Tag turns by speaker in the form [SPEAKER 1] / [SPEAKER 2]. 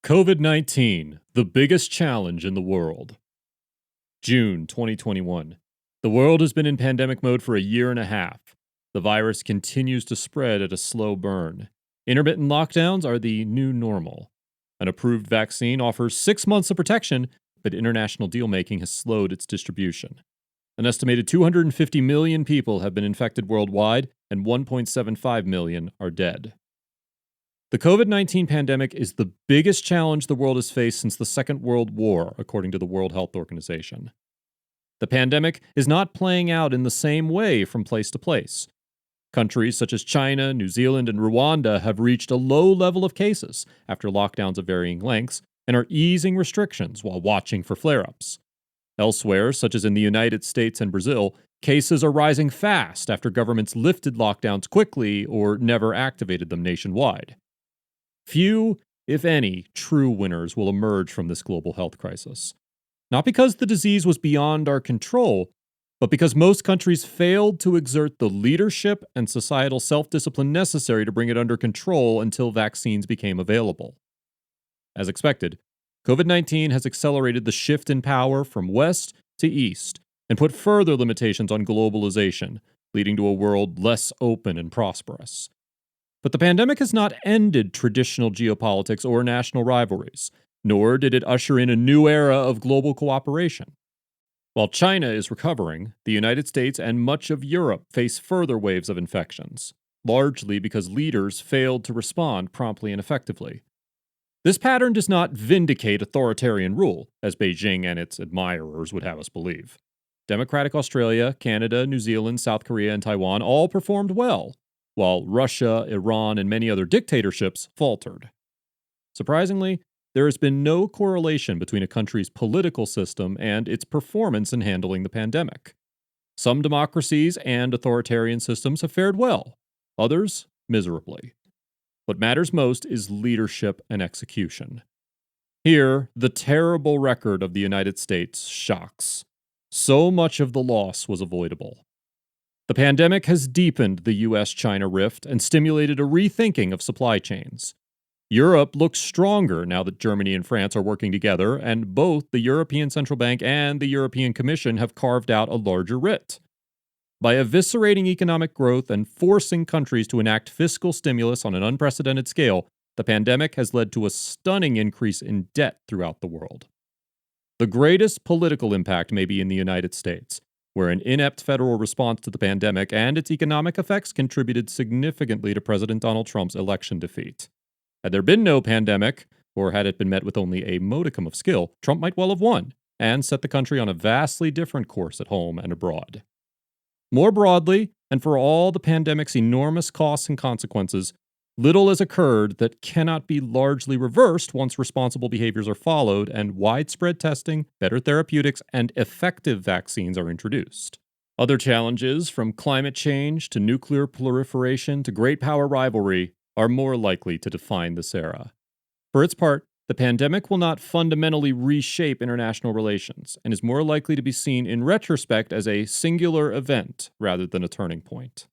[SPEAKER 1] COVID 19, the biggest challenge in the world. June 2021. The world has been in pandemic mode for a year and a half. The virus continues to spread at a slow burn. Intermittent lockdowns are the new normal. An approved vaccine offers 6 months of protection, but international deal making has slowed its distribution. An estimated 250 million people have been infected worldwide, and 1.75 million are dead. The COVID 19 pandemic is the biggest challenge the world has faced since the Second World War, according to the World Health Organization. The pandemic is not playing out in the same way from place to place. Countries such as China, New Zealand, and Rwanda have reached a low level of cases after lockdowns of varying lengths and are easing restrictions while watching for flare ups. Elsewhere, such as in the United States and Brazil, cases are rising fast after governments lifted lockdowns quickly or never activated them nationwide. Few, if any, true winners will emerge from this global health crisis. Not because the disease was beyond our control, but because most countries failed to exert the leadership and societal self-discipline necessary to bring it under control until vaccines became available. As expected, COVID-19 has accelerated the shift in power from west to east and put further limitations on globalization, leading to a world less open and prosperous. But the pandemic has not ended traditional geopolitics or national rivalries, nor did it usher in a new era of global cooperation. While China is recovering, the United States and much of Europe face further waves of infections, largely because leaders failed to respond promptly and effectively. This pattern does not vindicate authoritarian rule, as Beijing and its admirers would have us believe. Democratic Australia, Canada, New Zealand, South Korea, and Taiwan all performed well, while Russia, Iran, and many other dictatorships faltered. Surprisingly, there has been no correlation between a country's political system and its performance in handling the pandemic. Some democracies and authoritarian systems have fared well, others miserably. What matters most is leadership and execution. Here, the terrible record of the United States shocks. So much of the loss was avoidable. The pandemic has deepened the US-China rift and stimulated a rethinking of supply chains. Europe looks stronger now that Germany and France are working together, and both the European Central Bank and the European Commission have carved out a larger writ. By eviscerating economic growth and forcing countries to enact fiscal stimulus on an unprecedented scale, the pandemic has led to a stunning increase in debt throughout the world. The greatest political impact may be in the United States, where an inept federal response to the pandemic and its economic effects contributed significantly to President Donald Trump's election defeat. Had there been no pandemic, or had it been met with only a modicum of skill, Trump might well have won, and set the country on a vastly different course at home and abroad. More broadly, and for all the pandemic's enormous costs and consequences, little has occurred that cannot be largely reversed once responsible behaviors are followed and widespread testing, better therapeutics, and effective vaccines are introduced. Other challenges, from climate change to nuclear proliferation to great power rivalry, are more likely to define this era. For its part, the pandemic will not fundamentally reshape international relations and is more likely to be seen in retrospect as a singular event rather than a turning point.